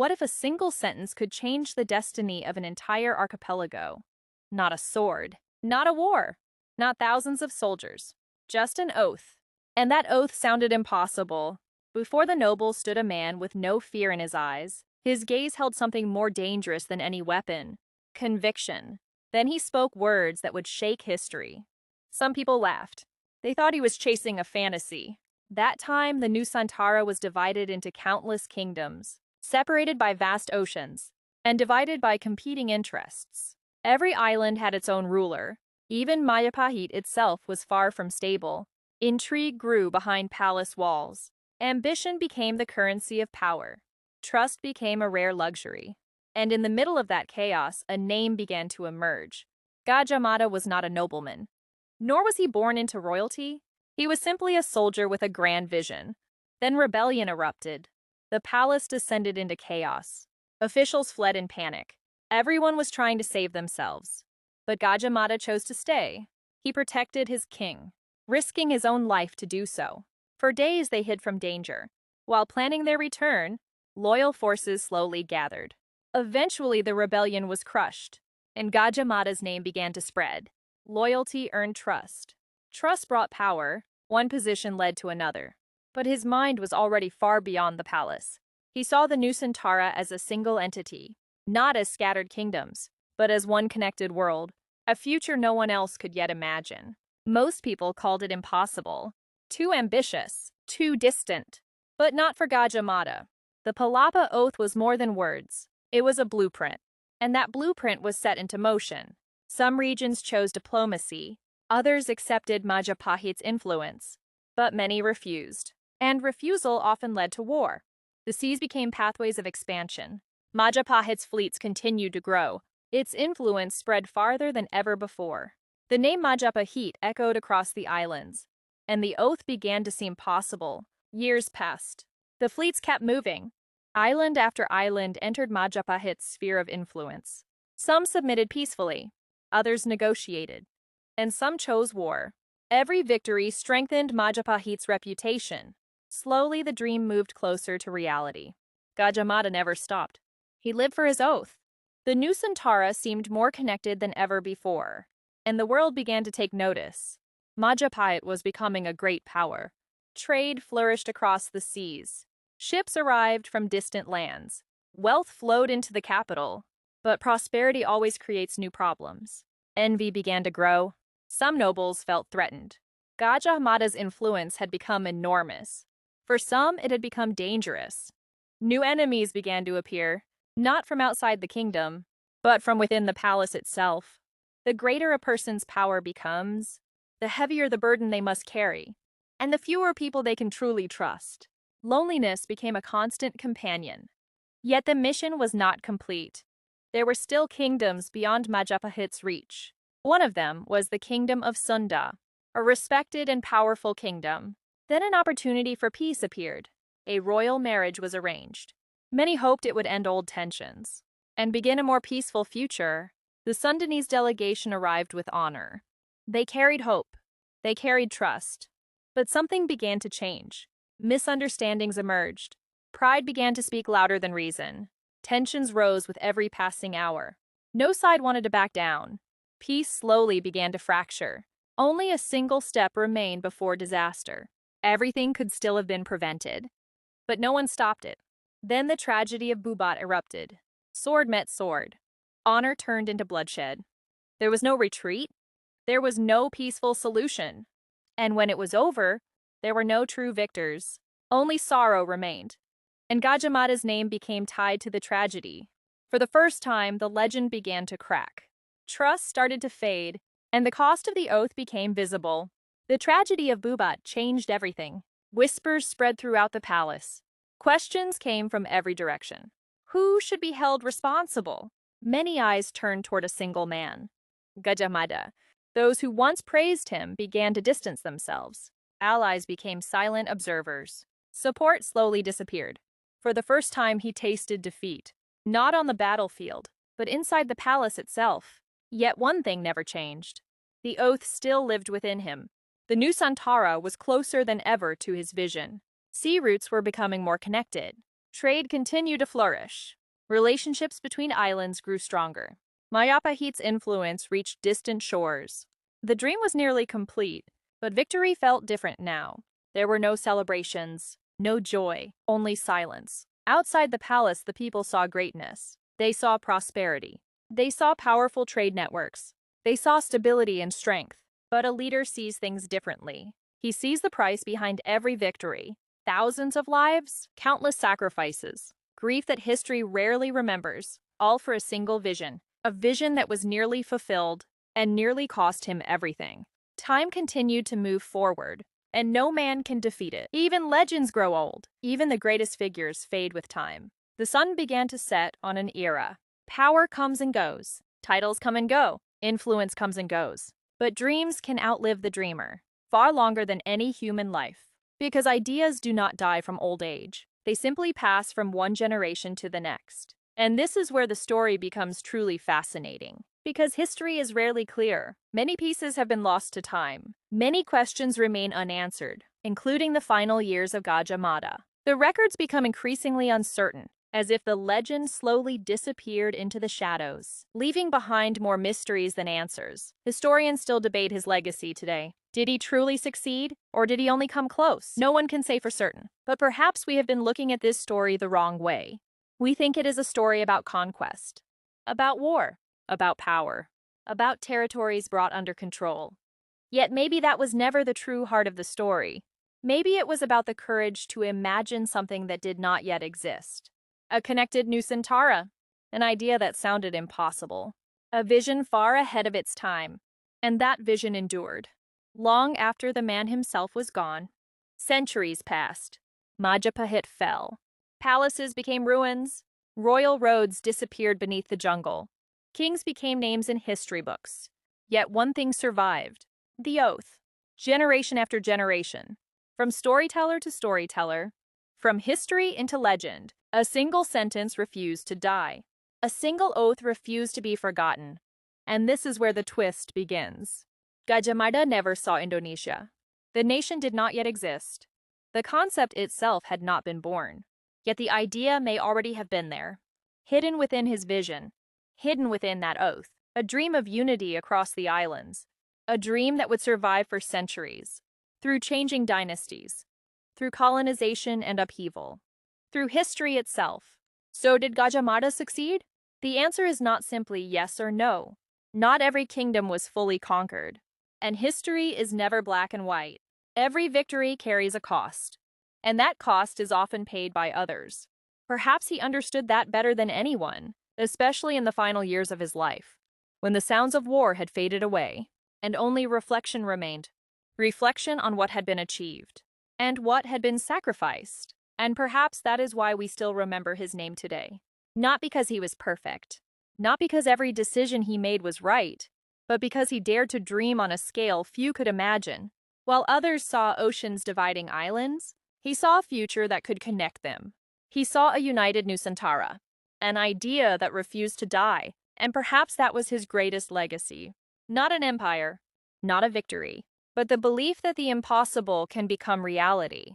What if a single sentence could change the destiny of an entire archipelago? Not a sword, not a war, not thousands of soldiers, just an oath. And that oath sounded impossible. Before the noble stood a man with no fear in his eyes. His gaze held something more dangerous than any weapon: conviction. Then he spoke words that would shake history. Some people laughed. They thought he was chasing a fantasy. That time, the Nusantara was divided into countless kingdoms, separated by vast oceans, and divided by competing interests. Every island had its own ruler. Even Majapahit itself was far from stable. Intrigue grew behind palace walls. Ambition became the currency of power. Trust became a rare luxury. And in the middle of that chaos, a name began to emerge. Gajah Mada was not a nobleman. Nor was he born into royalty. He was simply a soldier with a grand vision. Then rebellion erupted. The palace descended into chaos. Officials fled in panic. Everyone was trying to save themselves. But Gajah Mada chose to stay. He protected his king, risking his own life to do so. For days they hid from danger. While planning their return, loyal forces slowly gathered. Eventually the rebellion was crushed, and Gajah Mada's name began to spread. Loyalty earned trust. Trust brought power. One position led to another. But his mind was already far beyond the palace. He saw the Nusantara as a single entity, not as scattered kingdoms, but as one connected world, a future no one else could yet imagine. Most people called it impossible, too ambitious, too distant. But not for Gajah Mada. The Palapa Oath was more than words. It was a blueprint. And that blueprint was set into motion. Some regions chose diplomacy. Others accepted Majapahit's influence. But many refused. And refusal often led to war. The seas became pathways of expansion. Majapahit's fleets continued to grow. Its influence spread farther than ever before. The name Majapahit echoed across the islands, and the oath began to seem possible. Years passed. The fleets kept moving. Island after island entered Majapahit's sphere of influence. Some submitted peacefully, others negotiated, and some chose war. Every victory strengthened Majapahit's reputation. Slowly, the dream moved closer to reality. Gajah Mada never stopped. He lived for his oath. The Nusantara seemed more connected than ever before, and the world began to take notice. Majapahit was becoming a great power. Trade flourished across the seas. Ships arrived from distant lands. Wealth flowed into the capital. But prosperity always creates new problems. Envy began to grow. Some nobles felt threatened. Gajah Mada's influence had become enormous. For some, it had become dangerous. New enemies began to appear, not from outside the kingdom, but from within the palace itself. The greater a person's power becomes, the heavier the burden they must carry, and the fewer people they can truly trust. Loneliness became a constant companion. Yet the mission was not complete. There were still kingdoms beyond Majapahit's reach. One of them was the kingdom of Sunda, a respected and powerful kingdom. Then an opportunity for peace appeared. A royal marriage was arranged. Many hoped it would end old tensions and begin a more peaceful future. The Sundanese delegation arrived with honor. They carried hope. They carried trust. But something began to change. Misunderstandings emerged. Pride began to speak louder than reason. Tensions rose with every passing hour. No side wanted to back down. Peace slowly began to fracture. Only a single step remained before disaster. Everything could still have been prevented. But no one stopped it. Then the tragedy of Bubat erupted. Sword met sword. Honor turned into bloodshed. There was no retreat. There was no peaceful solution. And when it was over, there were no true victors. Only sorrow remained. And Gajah Mada's name became tied to the tragedy. For the first time, the legend began to crack. Trust started to fade, and the cost of the oath became visible. The tragedy of Bubat changed everything. Whispers spread throughout the palace. Questions came from every direction. Who should be held responsible? Many eyes turned toward a single man, Gajah Mada. Those who once praised him began to distance themselves. Allies became silent observers. Support slowly disappeared. For the first time, he tasted defeat. Not on the battlefield, but inside the palace itself. Yet one thing never changed. The oath still lived within him. The Nusantara was closer than ever to his vision. Sea routes were becoming more connected. Trade continued to flourish. Relationships between islands grew stronger. Majapahit's influence reached distant shores. The dream was nearly complete, but victory felt different now. There were no celebrations, no joy, only silence. Outside the palace, the people saw greatness. They saw prosperity. They saw powerful trade networks. They saw stability and strength. But a leader sees things differently. He sees the price behind every victory. Thousands of lives, countless sacrifices, grief that history rarely remembers, all for a single vision. A vision that was nearly fulfilled and nearly cost him everything. Time continued to move forward, and no man can defeat it. Even legends grow old. Even the greatest figures fade with time. The sun began to set on an era. Power comes and goes. Titles come and go. Influence comes and goes. But dreams can outlive the dreamer, far longer than any human life. Because ideas do not die from old age. They simply pass from one generation to the next. And this is where the story becomes truly fascinating. Because history is rarely clear. Many pieces have been lost to time. Many questions remain unanswered, including the final years of Gajah Mada. The records become increasingly uncertain, as if the legend slowly disappeared into the shadows, leaving behind more mysteries than answers. Historians still debate his legacy today. Did he truly succeed, or did he only come close? No one can say for certain. But perhaps we have been looking at this story the wrong way. We think it is a story about conquest, about war, about power, about territories brought under control. Yet maybe that was never the true heart of the story. Maybe it was about the courage to imagine something that did not yet exist. A connected Nusantara, an idea that sounded impossible. A vision far ahead of its time. And that vision endured. Long after the man himself was gone, centuries passed. Majapahit fell. Palaces became ruins. Royal roads disappeared beneath the jungle. Kings became names in history books. Yet one thing survived: the oath. Generation after generation. From storyteller to storyteller, from history into legend, a single sentence refused to die. A single oath refused to be forgotten. And this is where the twist begins. Gajah Mada never saw Indonesia. The nation did not yet exist. The concept itself had not been born. Yet the idea may already have been there, hidden within his vision, hidden within that oath, a dream of unity across the islands, a dream that would survive for centuries, through changing dynasties, through colonization and upheaval, through history itself. So did Gajah Mada succeed? The answer is not simply yes or no. Not every kingdom was fully conquered, and history is never black and white. Every victory carries a cost, and that cost is often paid by others. Perhaps he understood that better than anyone, especially in the final years of his life, when the sounds of war had faded away, and only reflection remained. Reflection on what had been achieved, and what had been sacrificed. And perhaps that is why we still remember his name today. Not because he was perfect, not because every decision he made was right, but because he dared to dream on a scale few could imagine. While others saw oceans dividing islands, he saw a future that could connect them. He saw a united Nusantara, an idea that refused to die, and perhaps that was his greatest legacy. Not an empire, not a victory, but the belief that the impossible can become reality.